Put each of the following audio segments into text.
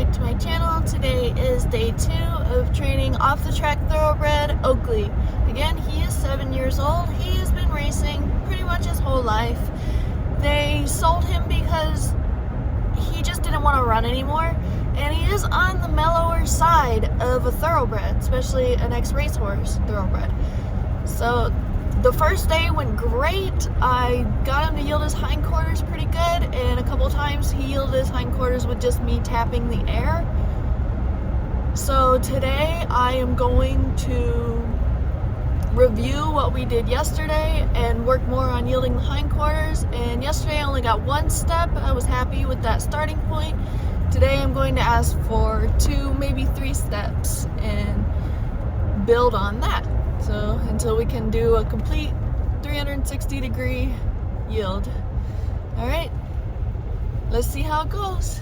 back to my channel. Today is day 2 of training off the track thoroughbred Oakley. Again, he is 7 years old. He has been racing pretty much his whole life. They sold him because he just didn't want to run anymore, and he is on the mellower side of a thoroughbred, especially an ex-racehorse thoroughbred. So the first day went great. I got him to yield his hindquarters pretty good, and a couple times he yielded his hindquarters with just me tapping the air. So today I am going to review what we did yesterday and work more on yielding the hindquarters. And yesterday I only got 1 step. I was happy with that starting point. Today I'm going to ask for 2, maybe 3 steps and build on that. So until we can do a complete 360-degree yield. All right, let's see how it goes.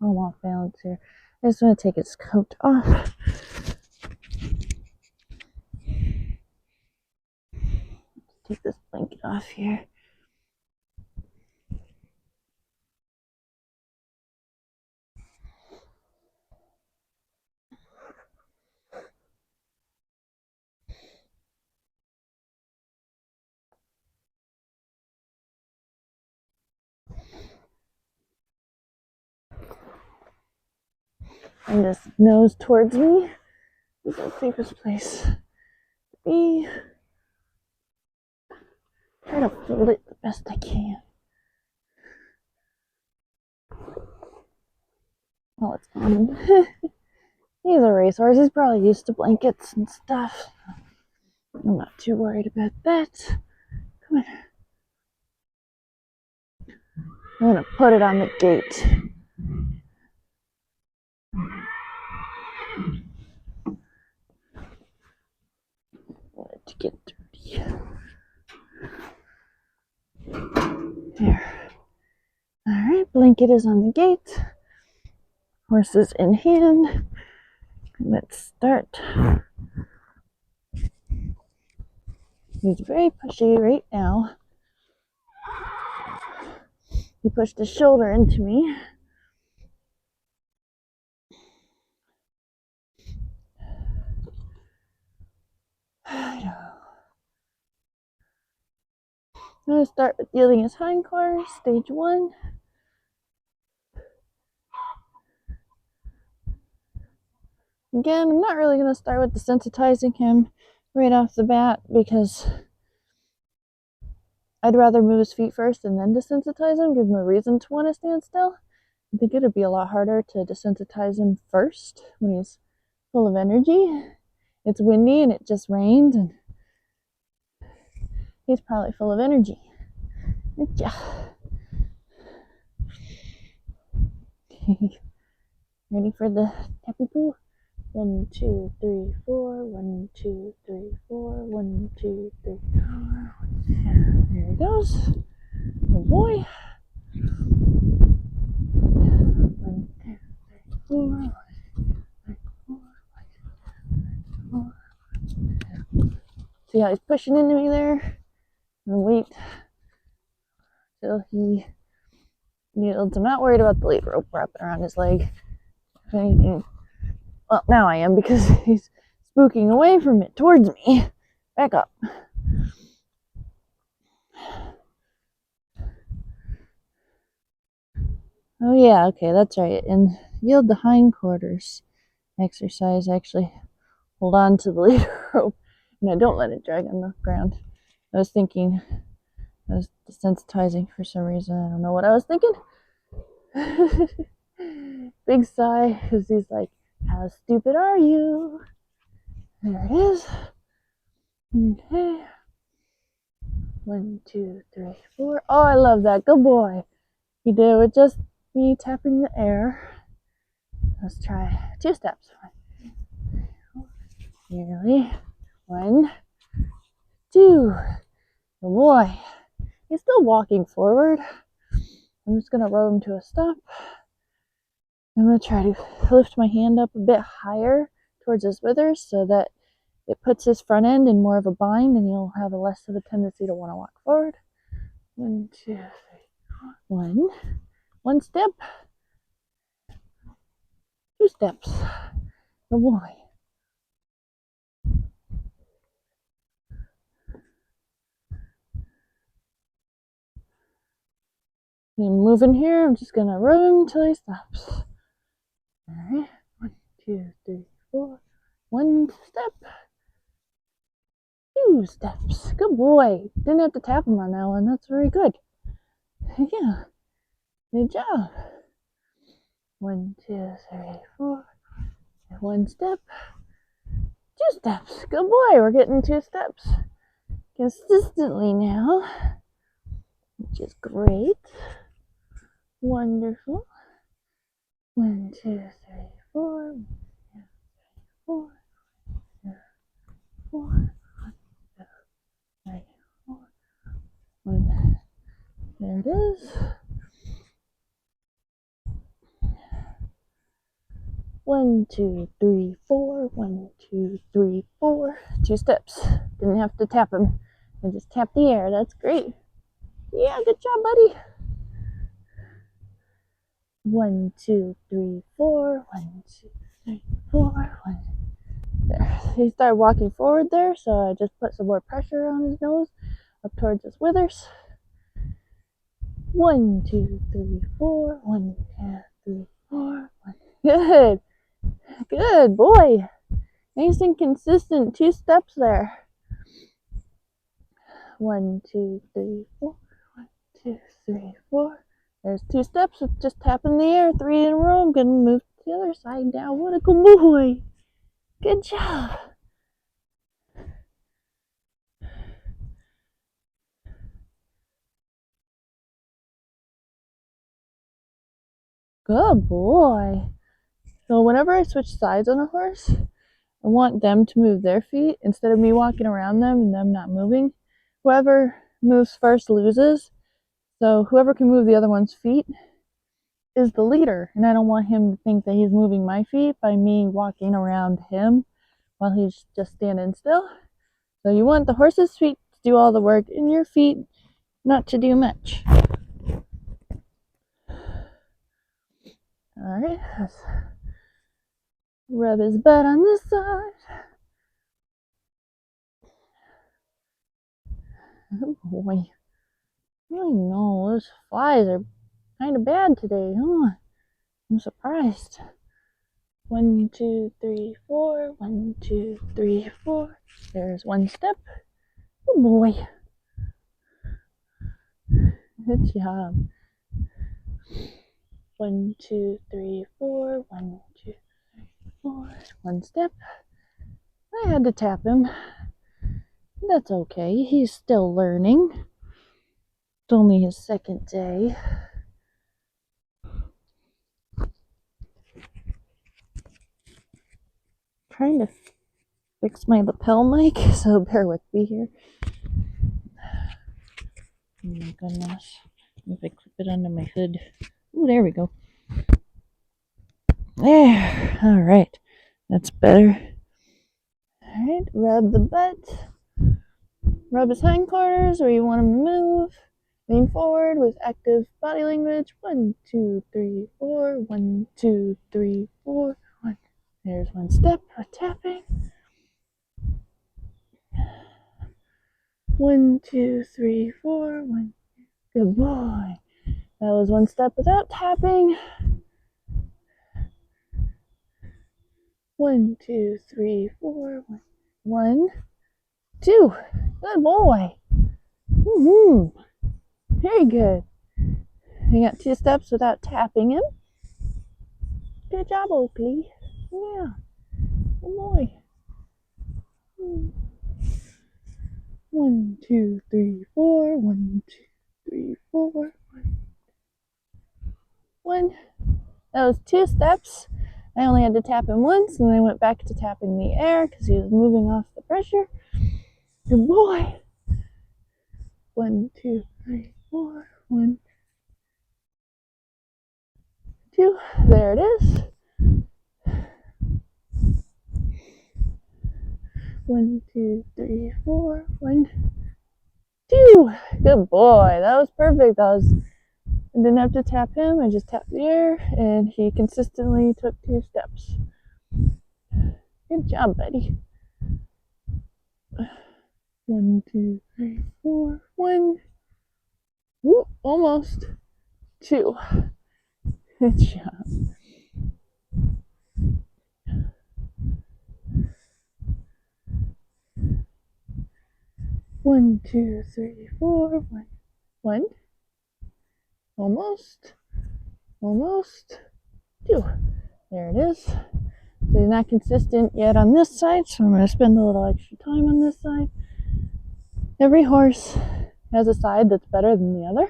I'm off balance here. I just want to take his coat off. Take this blanket off here. And this nose towards me is the safest place to be. Try to fold it the best I can. Oh, it's on him. He's a racehorse. He's probably used to blankets and stuff. I'm not too worried about that. Come on. I'm gonna put it on the gate. Want it to get dirty. There. Alright, blanket is on the gate. Horse is in hand. Let's start. He's very pushy right now. He pushed his shoulder into me. I'm going to start with yielding his hindquarters, stage 1. Again, I'm not really going to start with desensitizing him right off the bat because I'd rather move his feet first and then desensitize him, give him a reason to want to stand still. I think it would be a lot harder to desensitize him first when he's full of energy. It's windy and it just rained and he's probably full of energy. Yeah. Ready for the tappy poo? 1, 2, 3, 4. 1, 2, 3, 4. 1, 2, 3, 4. There he goes. Good boy. 1, 2, 3, 4. 1, 2, 4. See how he's pushing into me there? And wait till he yields. I'm not worried about the lead rope wrapping around his leg. If anything, well, now I am because he's spooking away from it towards me. Back up. Oh yeah, okay, that's right. And yield the hindquarters exercise. Actually, hold on to the lead rope No, don't let it drag on the ground. I was thinking, I was desensitizing for some reason. I don't know what I was thinking. Big sigh, because he's like, how stupid are you? There it is. Okay. 1, 2, 3, 4. Oh, I love that. Good boy. He did it with just me tapping the air. Let's try 2 steps. Nearly. 1, 2. Good boy. He's still walking forward. I'm just going to row him to a stop. I'm going to try to lift my hand up a bit higher towards his withers so that it puts his front end in more of a bind and he'll have a less of a tendency to want to walk forward. 1, 2, 3, 4. 1 step. 2 steps. Good boy. I'm moving here. I'm just gonna row him until he stops. Alright. 1, 2, 3, 4. 1 step. 2 steps. Good boy. Didn't have to tap him on that one. That's very good. Yeah. Good job. 1, 2, 3, 4. 1 step. 2 steps. Good boy. We're getting 2 steps consistently now, which is great. Wonderful. 1, 2, 3, 4. 1, 2, 3, 4. 2, 4. 1, 2, 3, 4. 1. There it is. 1, 2, 3, 4. 1, 2, 3, 4. 2 steps. Didn't have to tap him. I just tapped the air. That's great. Yeah, good job, buddy. 1, 2, 3, 4. 1, 2, 3, 4. 1. There. He started walking forward there, so I just put some more pressure on his nose up towards his withers. 1, 2, 3, 4. 1, 2, 3, 4. 1. Good. Good boy. Nice and consistent. 2 steps there. 1, 2, 3, 4. 1, 2, 3, 4. There's 2 steps with just tapping the air. 3 in a row. I'm gonna move to the other side now. What a good boy. Good job. Good boy. So whenever I switch sides on a horse, I want them to move their feet instead of me walking around them and them not moving. Whoever moves first loses. So whoever can move the other one's feet is the leader. And I don't want him to think that he's moving my feet by me walking around him while he's just standing still. So you want the horse's feet to do all the work and your feet not to do much. Alright, let's rub his butt on this side. Oh boy. I know, those flies are kind of bad today, huh? I'm surprised. 1, 2, 3, 4. 1, 2, 3, 4. There's 1 step. Oh boy. Good job. 1, 2, 3, 4. 1, 2, 3, 4. 1 step. I had to tap him. That's okay. He's still learning. It's only his 2nd day. Trying to fix my lapel mic, so bear with me here. Oh my goodness. If I clip it under my hood. Ooh, there we go. There. Alright. That's better. Alright. Rub the butt. Rub his hindquarters where you want him to move. Lean forward with active body language. 1, 2, 3, 4. 1, 2, 3, 4. 1. There's 1 step for tapping. 1, 2, 3, 4. 1. Good boy. That was 1 step without tapping. 1, 2, 3, 4. 1. 2. Good boy. Very good. You got 2 steps without tapping him. Good job, Oakley. Yeah. Good boy. 1, 2, 3, 4. 1, 2, 3, 4. 1. That was 2 steps. I only had to tap him once, and then I went back to tapping the air because he was moving off the pressure. Good boy. 1, 2, 3, 4. 1, 2. There it is. 1, 2, 3, 4. 1, 2. Good boy. That was perfect. I didn't have to tap him. I just tapped the air, and he consistently took 2 steps. Good job, buddy. 1, 2, 3, 4. 1. Whoop, almost. 2. Good job. 1, 2, 3, 4. 1. 1. Almost. 2. There it is. So he's not consistent yet on this side, so I'm going to spend a little extra time on this side. Every horse has a side that's better than the other.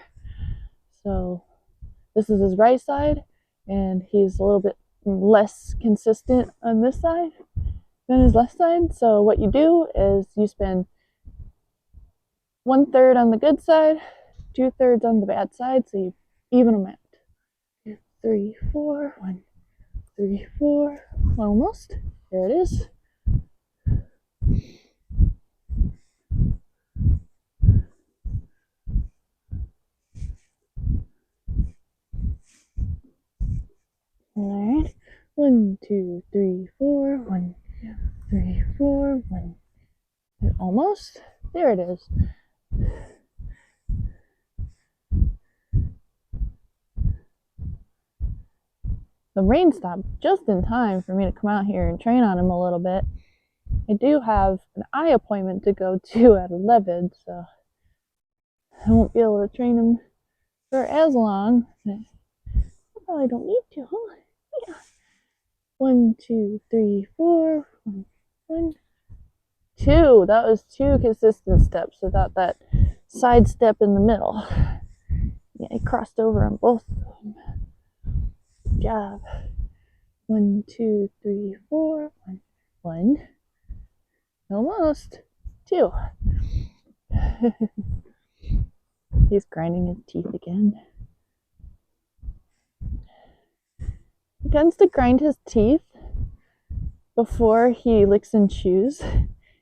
So this is his right side, and he's a little bit less consistent on this side than his left side. So what you do is you spend 1/3 on the good side, 2/3 on the bad side, so you even them out. 2, 3, 4. 1, 3, 4. Almost. There it is. All right. 1, 2, 3, 4. 1, 2, 3, 4. 1. Almost. There it is. The rain stopped just in time for me to come out here and train on him a little bit. I do have an eye appointment to go to at 11, so I won't be able to train him for as long. I probably don't need to, huh? Yeah. 1, 2, 3, 4. 1, 1, 2. That was 2 consistent steps without that side step in the middle. Yeah, I crossed over on both of them. Good job. 1, 2, 3, 4. 1, 1. Almost. 2. He's grinding his teeth again. He tends to grind his teeth before he licks and chews.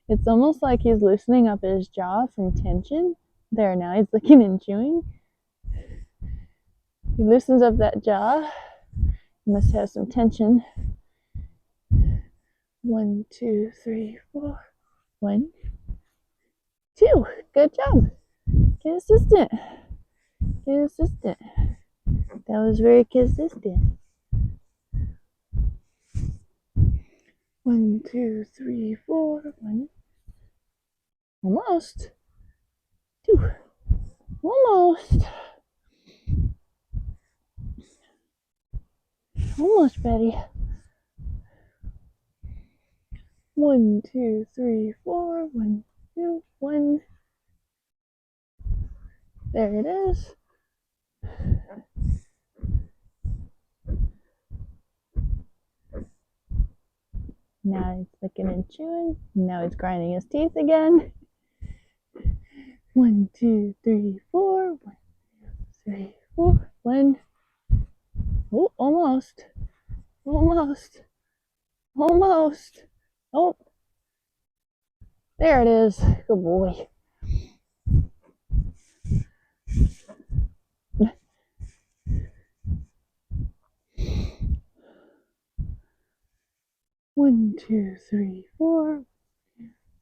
It's almost like he's loosening up his jaw from tension. There, now he's licking and chewing. He loosens up that jaw. He must have some tension. 1, 2, 3, 4. 1, 2. Good job. Consistent. Consistent. That was very consistent. 1, 2, 3, 4. 1. Almost. 2. Almost. Almost, Betty. 1, 2, 3, 4. 1, 2, 1. There it is. Now he's licking and chewing. Now he's grinding his teeth again. 1, 2, 3, 4. 1, 2, 3, 4. 1. Oh, almost. Almost. Almost. Oh. There it is. Good boy. One, 2, 3, 4.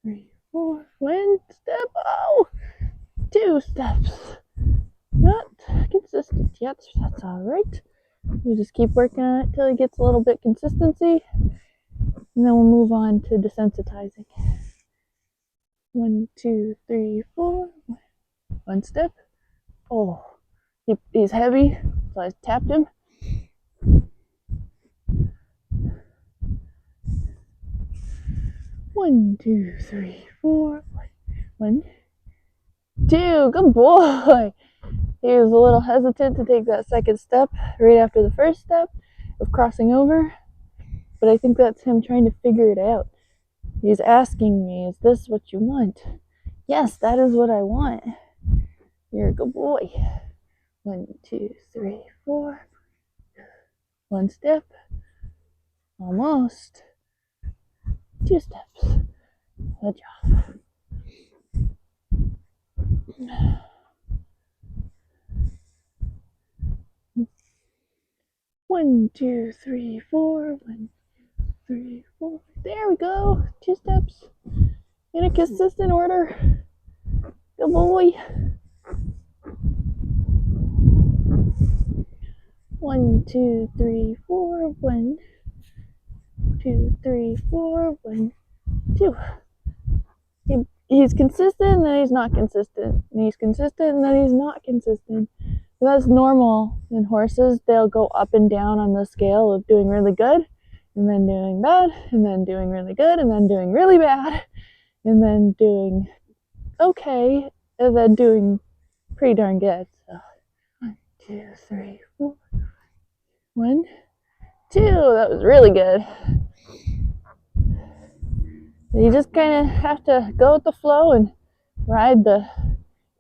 3, 4. 1 step. Oh, 2 steps. Not consistent yet. That's all right. We'll just keep working on it till he gets a little bit consistency, and then we'll move on to desensitizing. 1, 2, 3, 4. One step. Oh, he's heavy, so I tapped him. One, 2, 3, 4. 1, 2. Good boy. He was a little hesitant to take that second step right after the first step of crossing over, but I think that's him trying to figure it out. He's asking me, is this what you want? Yes, that is what I want. You're a good boy. 1, 2, 3, 4. One step. Almost. 2 steps. Good job. 1, 2, 3, 4. 1, 2, 3, 4. There we go. 2 steps. In a consistent order. Good boy. 1, 2, 3, 4. 1, 2, 3, 4. 1, 2. He's consistent, then he's not consistent. And he's consistent, and then he's not consistent. But that's normal in horses. They'll go up and down on the scale of doing really good, and then doing bad, and then doing really good, and then doing really bad, and then doing okay, and then doing pretty darn good. So 1, 2, 3, 4. 1, 2. That was really good. You just kind of have to go with the flow and ride the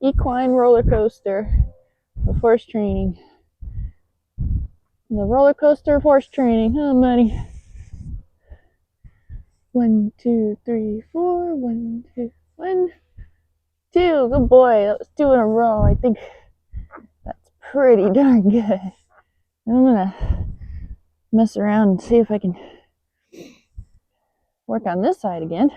equine roller coaster of horse training. The roller coaster of horse training, huh, buddy? 1, 2, 3, 4. 1, 2, 1, 2. Good boy. That was 2 in a row. I think that's pretty darn good. I'm gonna mess around and see if I can work on this side again.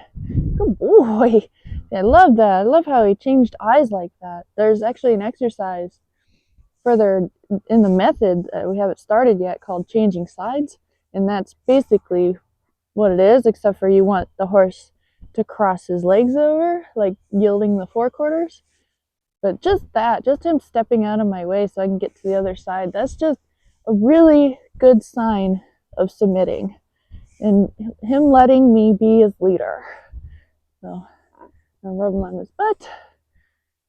Good boy. I love that. I love how he changed eyes like that. There's actually an exercise further in the method that we haven't started yet called changing sides, and that's basically what it is, except for you want the horse to cross his legs over, like yielding the forequarters. But just that, just him stepping out of my way so I can get to the other side, that's just a really good sign of submitting and him letting me be his leader. So I'm rubbing on his butt.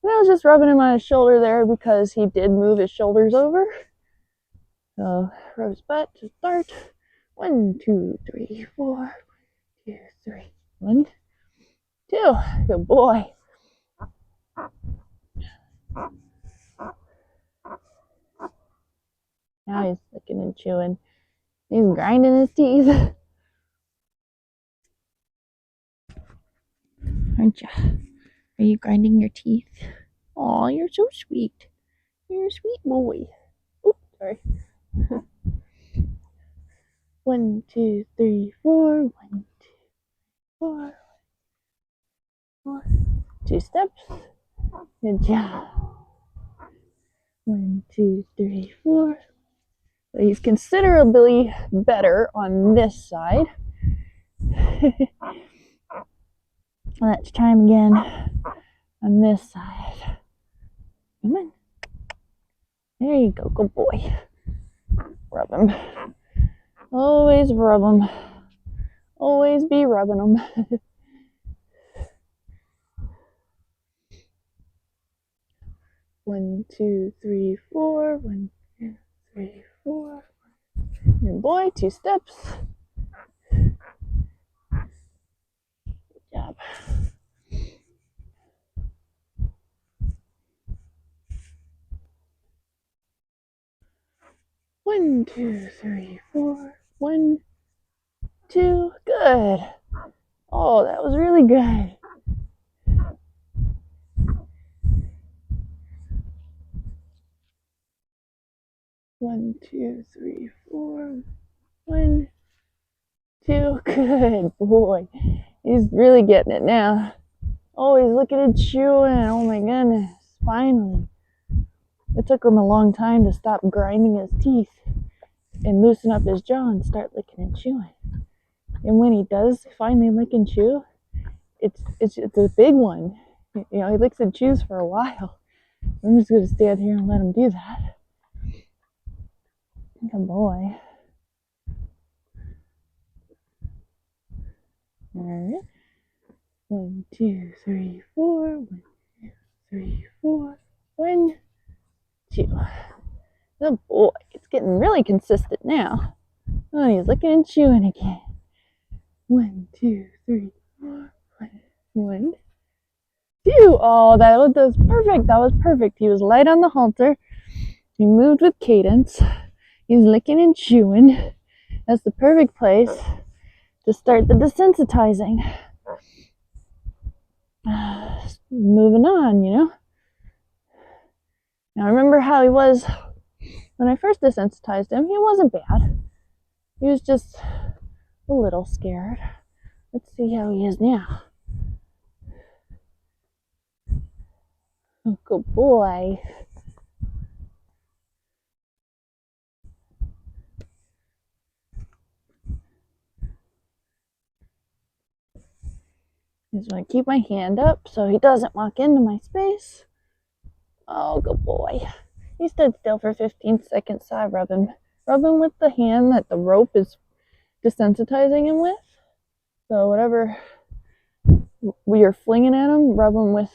And I was just rubbing him on his shoulder there because he did move his shoulders over. So rub his butt to start. 1, 2, 3, 4. 1, 2, 3. 1, 2. Good boy. Now he's licking and chewing. He's grinding his teeth. Aren't you? Are you grinding your teeth? Aw, you're so sweet. You're a sweet boy. Oops, sorry. 1, 2, 3, 4. 1, 2, 4. 4. 2 steps. Good job. 1, 2, 3, 4. So he's considerably better on this side. Let's try him again on this side. Come on. There you go, good boy. Rub him. Always rub him. Always be rubbing him. One, 2, 3, 4. 1, 2, 3, 4. Good boy, 2 steps. Good job. 1, 2, 3, 4. 1, 2. Good. Oh, that was really good. One, 2, 3, 4. 1, 2. Good boy. He's really getting it now. Oh, he's looking and chewing. Oh my goodness. Finally. It took him a long time to stop grinding his teeth and loosen up his jaw and start licking and chewing. And when he does finally lick and chew, it's a big one. You know, he licks and chews for a while. I'm just gonna stand here and let him do that. Good boy. All right. 1, 2, 3, 4. 1, 2, 3, 4. 1, 2. Good boy. It's getting really consistent now. Oh, he's licking and chewing again. 1, 2, 3, 4. 1, 2. Oh, that was perfect. That was perfect. He was light on the halter. He moved with cadence. He's licking and chewing. That's the perfect place to start the desensitizing. Moving on, you know. Now remember how he was when I first desensitized him. He wasn't bad. He was just a little scared. Let's see how he is now. Oh, good boy. Just want to keep my hand up so he doesn't walk into my space. Oh, good boy. He stood still for 15 seconds, so I rub him. Rub him with the hand that the rope is desensitizing him with. So whatever you're flinging at him, rub him with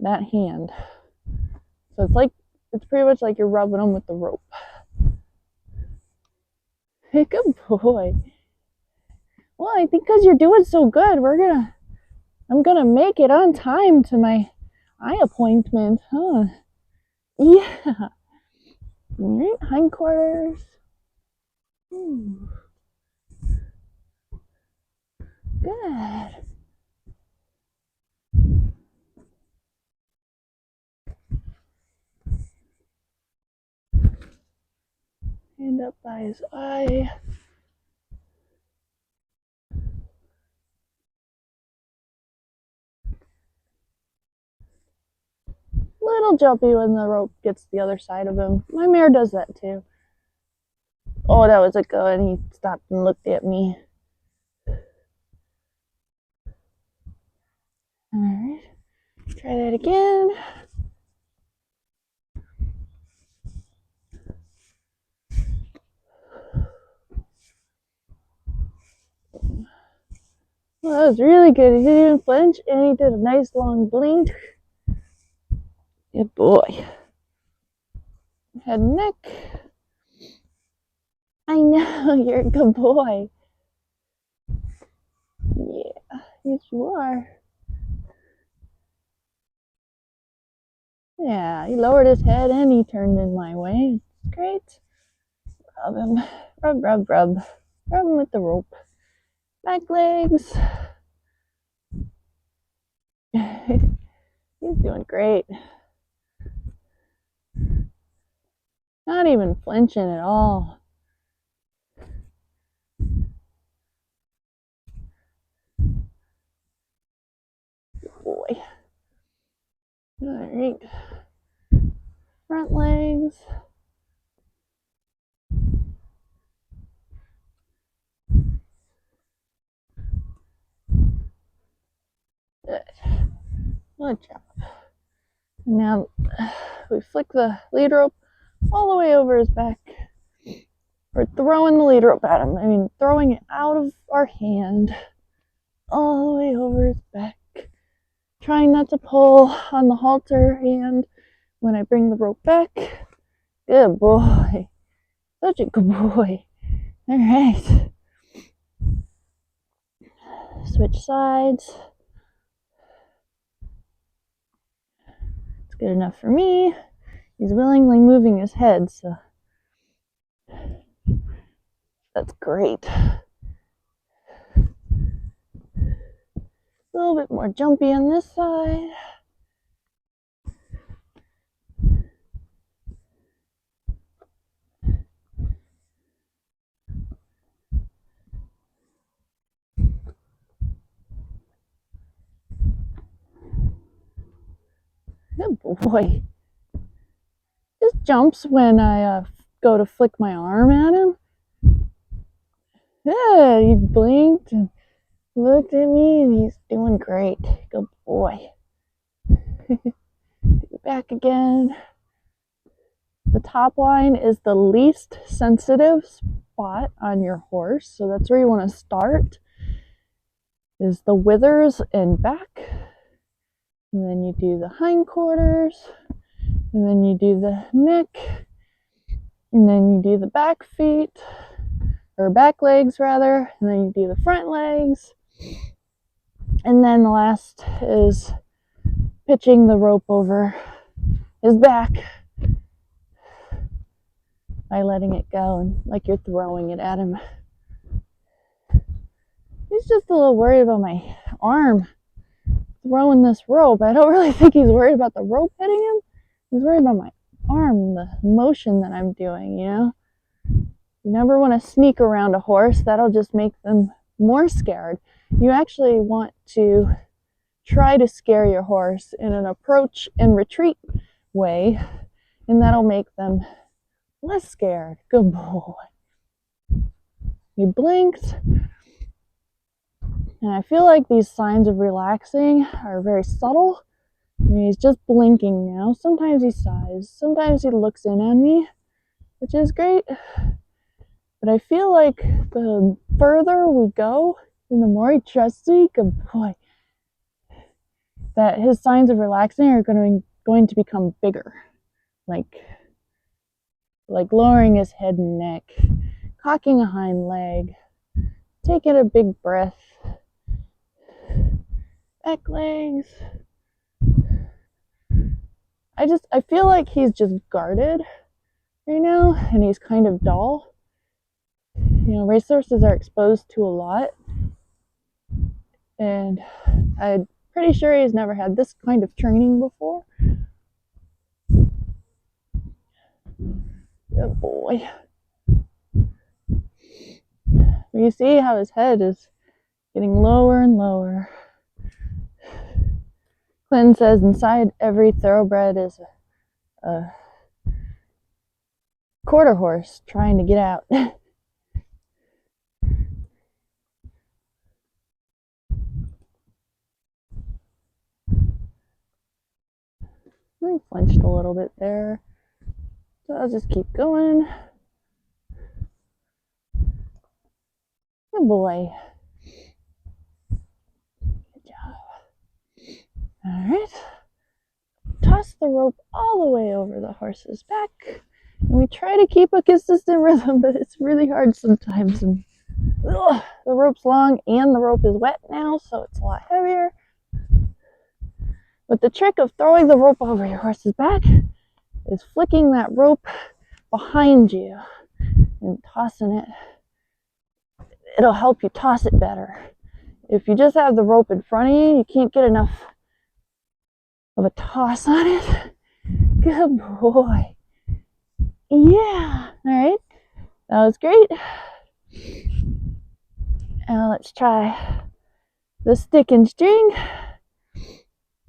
that hand. So it's pretty much like you're rubbing him with the rope. Hey, good boy. Well, I think because you're doing so good, I'm gonna make it on time to my eye appointment, huh? Yeah. All right, hindquarters. Ooh. Good. Hand up by his eye. Little jumpy when the rope gets the other side of him. My mare does that too. Oh, that was a good one. He stopped and looked at me. All right, try that again. Well, that was really good. He didn't even flinch, and he did a nice long blink. Good boy. Head and neck. I know, you're a good boy. Yeah, yes you are. Yeah, he lowered his head and he turned in my way. It's great. Rub him. Rub, rub, rub. Rub him with the rope. Back legs. He's doing great. Not even flinching at all. Good boy. All right. Front legs. Good. Good job. Now we flick the lead rope all the way over his back. We're throwing the lead rope at him. I mean, throwing it out of our hand all the way over his back. Trying not to pull on the halter hand when I bring the rope back. Good boy. Such a good boy. All right. Switch sides. It's good enough for me. He's willingly moving his head, so that's great. A little bit more jumpy on this side. Good boy. Just jumps when I go to flick my arm at him. Yeah, he blinked and looked at me and he's doing great. Good boy. Back again. The top line is the least sensitive spot on your horse, so that's where you want to start, is the withers and back. And then you do the hindquarters, and then you do the neck, and then you do the back feet, or back legs rather, and then you do the front legs. And then the last is pitching the rope over his back by letting it go and like you're throwing it at him. He's just a little worried about my arm throwing this rope. I don't really think he's worried about the rope hitting him. He's worried about my arm, the motion that I'm doing, you know? You never want to sneak around a horse. That'll just make them more scared. You actually want to try to scare your horse in an approach and retreat way, and that'll make them less scared. Good boy. He blinked, and I feel like these signs of relaxing are very subtle. I mean, he's just blinking now. Sometimes he sighs, sometimes he looks in on me, which is great. But I feel like the further we go and the more he trusts me, good boy, that his signs of relaxing are going to become bigger. Like lowering his head and neck, cocking a hind leg, taking a big breath, back legs. I feel like he's just guarded right now, and he's kind of dull. You know, racehorses are exposed to a lot, and I'm pretty sure he's never had this kind of training before. Good boy. You see how his head is getting lower and lower. Clinton says inside every thoroughbred is a quarter horse trying to get out. I flinched a little bit there, so I'll just keep going. Good boy. Good job. All right. Toss the rope all the way over the horse's back, and we try to keep a consistent rhythm, but it's really hard sometimes. And the rope's long and the rope is wet now, so it's a lot heavier. But the trick of throwing the rope over your horse's back is flicking that rope behind you and tossing it. It'll help you toss it better. If you just have the rope in front of you, you can't get enough of a toss on it. Good boy. Yeah. All right. That was great. Now let's try the stick and string.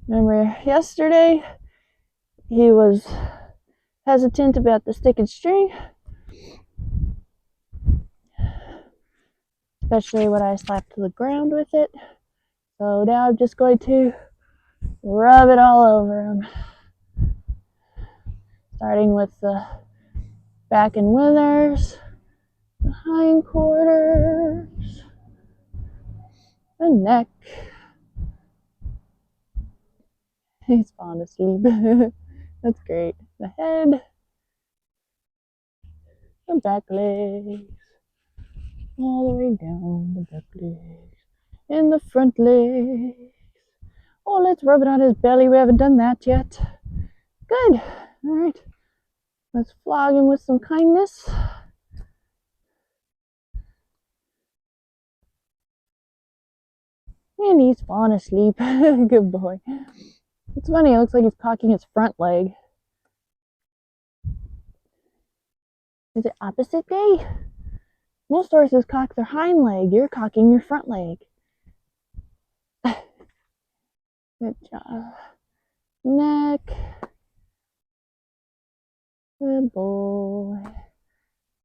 Remember yesterday he was hesitant about the stick and string, especially when I slapped to the ground with it. So now I'm just going to rub it all over him, starting with the back and withers, the hindquarters, the neck. He's falling asleep. That's great. The head, the back legs, all the way down the back legs, and the front legs. Oh, let's rub it on his belly. We haven't done that yet. Good. All right. Let's flog him with some kindness. And he's falling asleep. Good boy. It's funny, it looks like he's cocking his front leg. Is it opposite day? Most horses cock their hind leg. You're cocking your front leg. Good job. Neck. Good boy.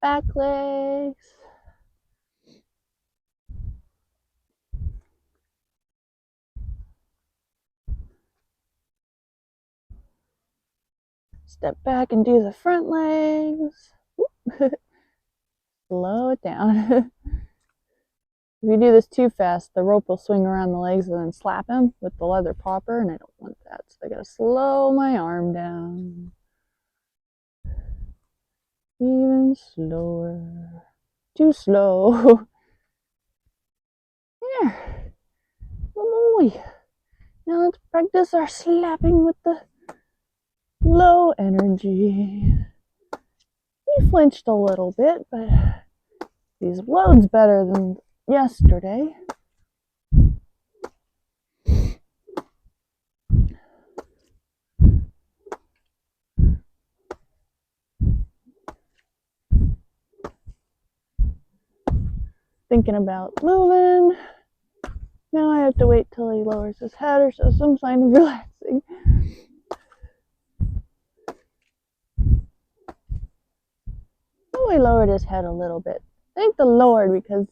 Back legs. Step back and do the front legs. Slow it down. If you do this too fast, the rope will swing around the legs and then slap him with the leather popper, and I don't want that. So I gotta slow my arm down. Even slower. Too slow. There. Good boy. Now let's practice our slapping with the low energy. He flinched a little bit, but he's loads better than yesterday. Thinking about moving. Now I have to wait till he lowers his head or shows some sign of relaxing. Oh, he lowered his head a little bit. Thank the Lord, because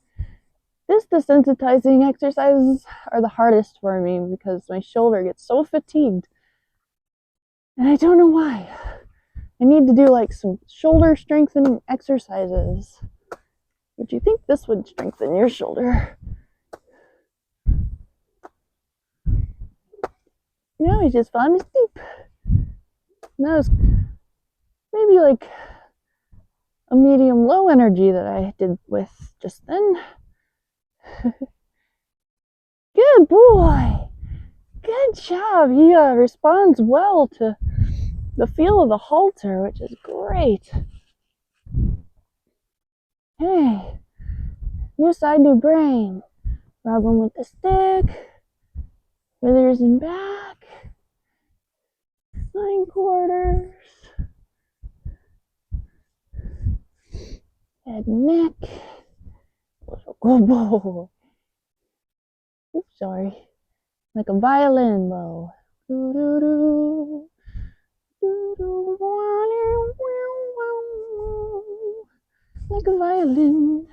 this desensitizing exercises are the hardest for me because my shoulder gets so fatigued. And I don't know why. I need to do like some shoulder strengthening exercises. Would you think this would strengthen your shoulder? No, he's just falling asleep. That was maybe like a medium low energy that I did with just then. Good boy. Good job. He responds well to the feel of the halter, which is great. Hey, new side, new brain. Rub him with the stick. Withers and back. Hindquarters. Head and neck. Good boy. Oops, sorry. Like a violin bow. Like a violin.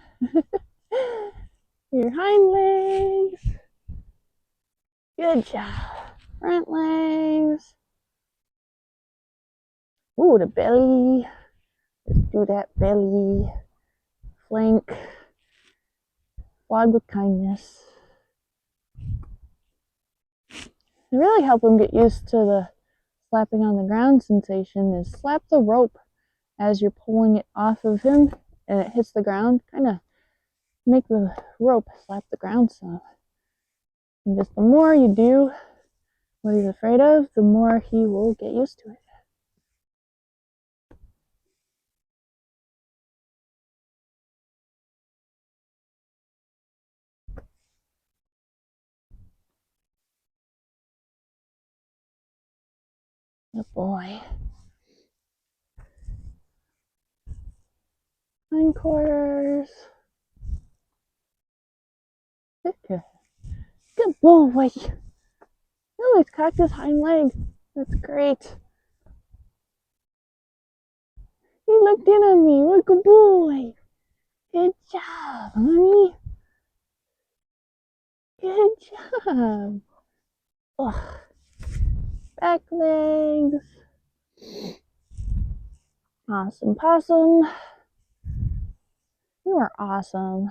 Your hind legs. Good job. Front legs. Ooh, the belly. Let's do that belly. Flank. Flog with kindness. To really help him get used to the slapping on the ground sensation is slap the rope as you're pulling it off of him and it hits the ground. Kind of make the rope slap the ground some. And just the more you do what he's afraid of, the more he will get used to it. Good boy. Hindquarters. Good boy. Oh, he's cocked his hind leg. That's great. He looked in on me. What a good boy. Good job, honey. Good job. Ugh. Back legs. Awesome possum. You are awesome.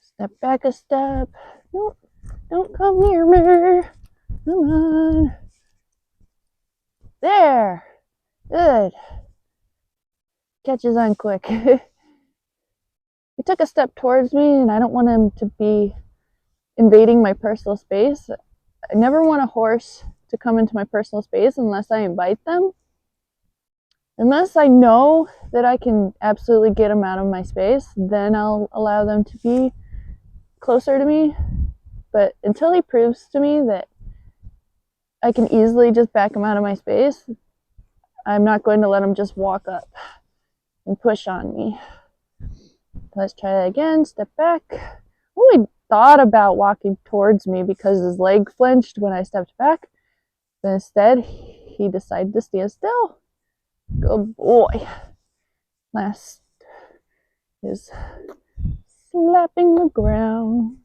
Step back a step. Nope. Don't come near me. Come on. There. Good. Catches on quick. He took a step towards me, and I don't want him to be invading my personal space. I never want a horse to come into my personal space unless I invite them. Unless I know that I can absolutely get them out of my space, then I'll allow them to be closer to me. But until he proves to me that I can easily just back him out of my space, I'm not going to let him just walk up and push on me. Let's try that again. Step back. Oh, he thought about walking towards me because his leg flinched when I stepped back. But instead, he decided to stand still. Good boy. Last is slapping the ground.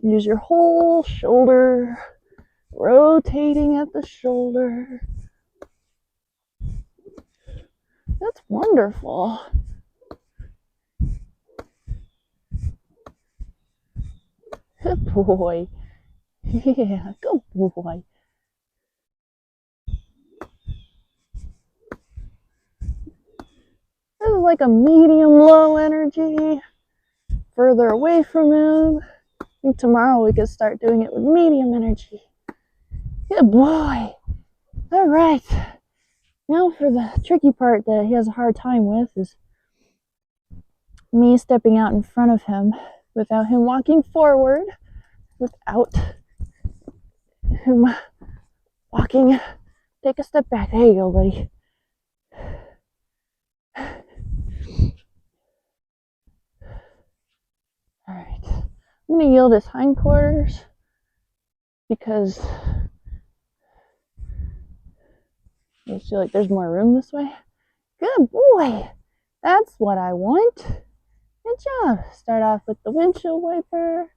Use your whole shoulder, rotating at the shoulder. That's wonderful. Good boy. Yeah, good boy. This is like a medium low energy, further away from him. I think tomorrow we could start doing it with medium energy. Good boy. All right. Now for the tricky part that he has a hard time with is me stepping out in front of him without him walking forward, without him walking. Take a step back. There you go, buddy. All right. I'm going to yield his hindquarters because I feel like there's more room this way. Good boy. That's what I want. Good job. Start off with the windshield wiper.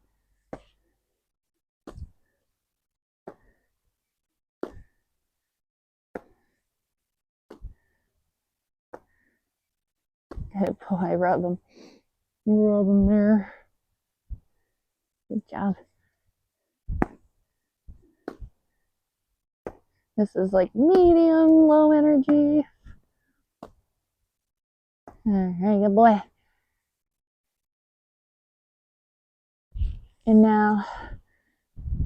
Good boy. Rub them. Rub them there. Good job. This is like medium low energy. All right, good boy. And now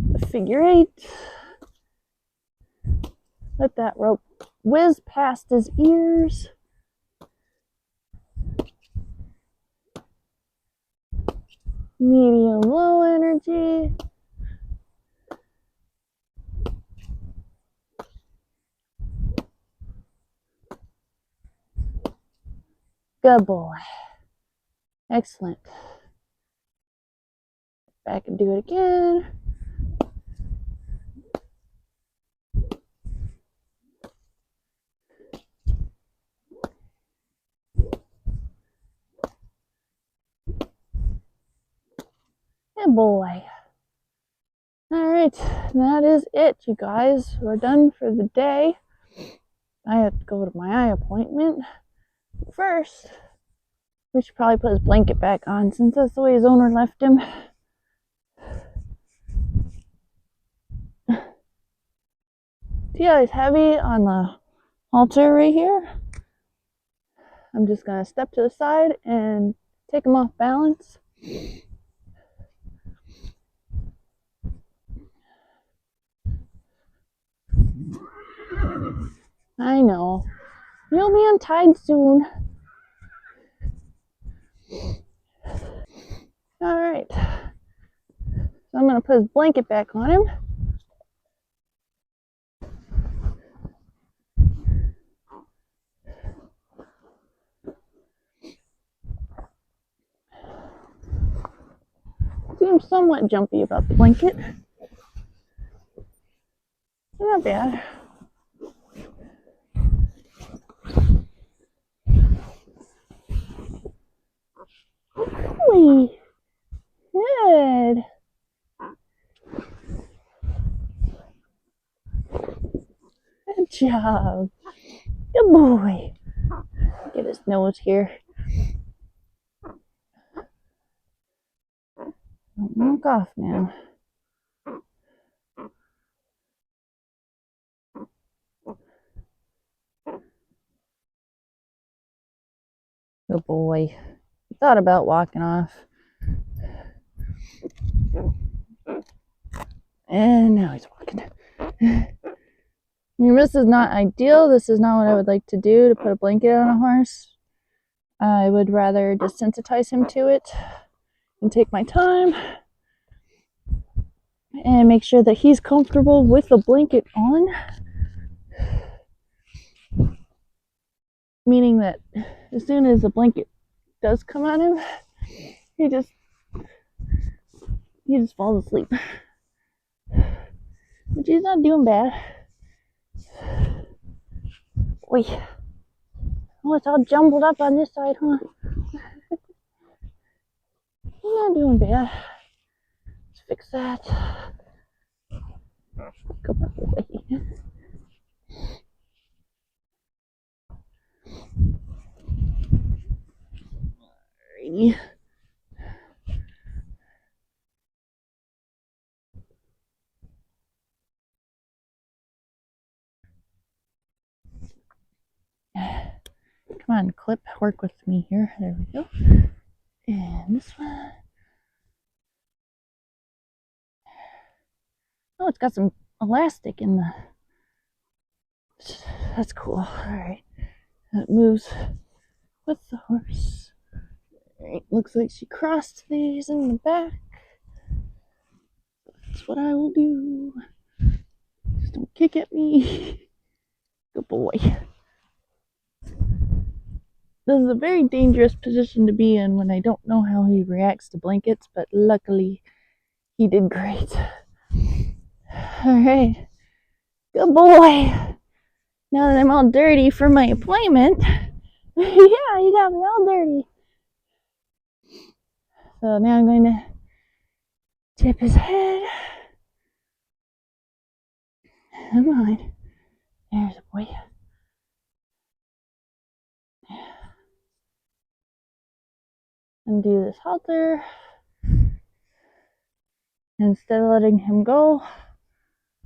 the figure 8. Let that rope whiz past his ears. Medium low energy. Good boy. Excellent. Back and do it again. Good boy. All right, that is it, you guys. We're done for the day. I have to go to my eye appointment. First, we should probably put his blanket back on since that's the way his owner left him. See how he's heavy on the halter right here? I'm just going to step to the side and take him off balance. I know. You'll be untied soon. All right. So I'm going to put his blanket back on him. Seems somewhat jumpy about the blanket. Not bad. Really good. Good job. Good boy. Get his nose here. Don't knock off now. Good boy. He thought about walking off. And now he's walking. This is not ideal. This is not what I would like to do, to put a blanket on a horse. I would rather desensitize him to it and take my time and make sure that he's comfortable with the blanket on. Meaning that as soon as the blanket does come on him, he just falls asleep. But he's not doing bad. Oi. Oh, it's all jumbled up on this side, huh? He's not doing bad. Let's fix that. Go back away. boring. Come on, clip, work with me here. There we go. And this one. Oh, it's got some elastic in the... That's cool. Alright. That moves with the horse. Alright, looks like she crossed these in the back. That's what I will do. Just don't kick at me. Good boy. This is a very dangerous position to be in when I don't know how he reacts to blankets, but luckily he did great. Alright. Good boy. Now that I'm all dirty for my appointment. Yeah, you got me all dirty. So now I'm going to tip his head. Come on. There's a boy. Undo this halter. Instead of letting him go,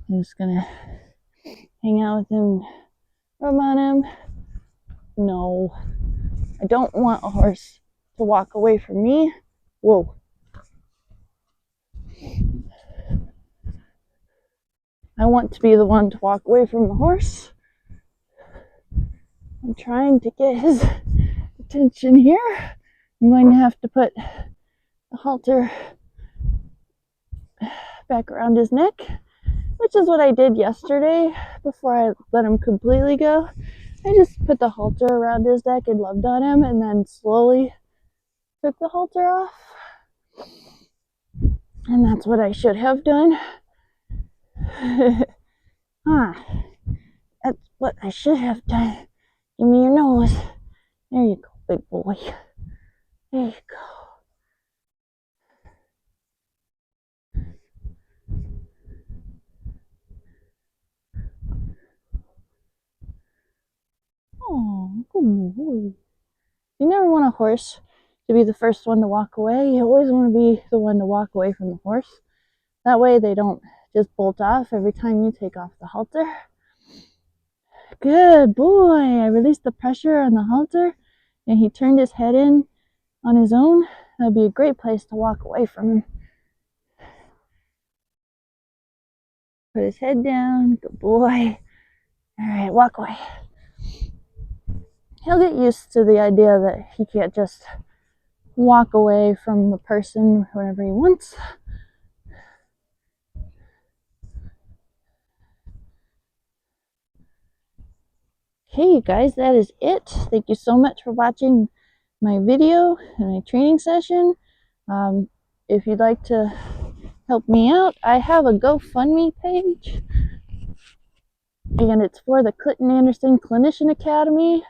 I'm just gonna hang out with him, rub on him. No, I don't want a horse to walk away from me. Whoa. I want to be the one to walk away from the horse. I'm trying to get his attention here. I'm going to have to put the halter back around his neck, which is what I did yesterday before I let him completely go. I just put the halter around his neck and loved on him, and then slowly took the halter off. And that's what I should have done. That's what I should have done. Give me your nose. There you go, big boy. There you go. Oh, good boy. You never want a horse to be the first one to walk away. You always want to be the one to walk away from the horse. That way they don't just bolt off every time you take off the halter. Good boy. I released the pressure on the halter and he turned his head in on his own. That would be a great place to walk away from him. Put his head down. Good boy. All right, walk away. He'll get used to the idea that he can't just walk away from the person whenever he wants. Okay, you guys, that is it. Thank you so much for watching my video and my training session. If you'd like to help me out, I have a GoFundMe page, and it's for the Clinton Anderson Clinician Academy,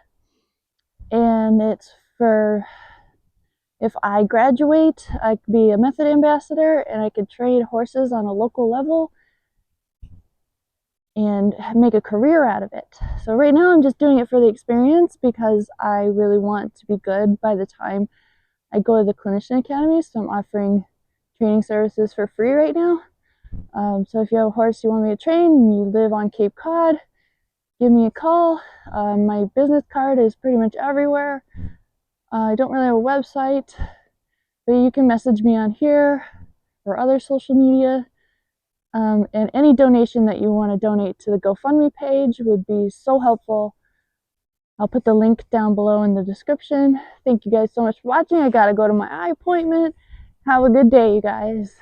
and it's for if I graduate, I could be a method ambassador and I could train horses on a local level and make a career out of it. So right now I'm just doing it for the experience because I really want to be good by the time I go to the Clinician Academy. So I'm offering training services for free right now. So if you have a horse you want me to train and you live on Cape Cod, give me a call. My business card is pretty much everywhere. I don't really have a website, but you can message me on here or other social media. And any donation that you want to donate to the GoFundMe page would be so helpful. I'll put the link down below in the description. Thank you guys so much for watching. I gotta go to my eye appointment. Have a good day, you guys.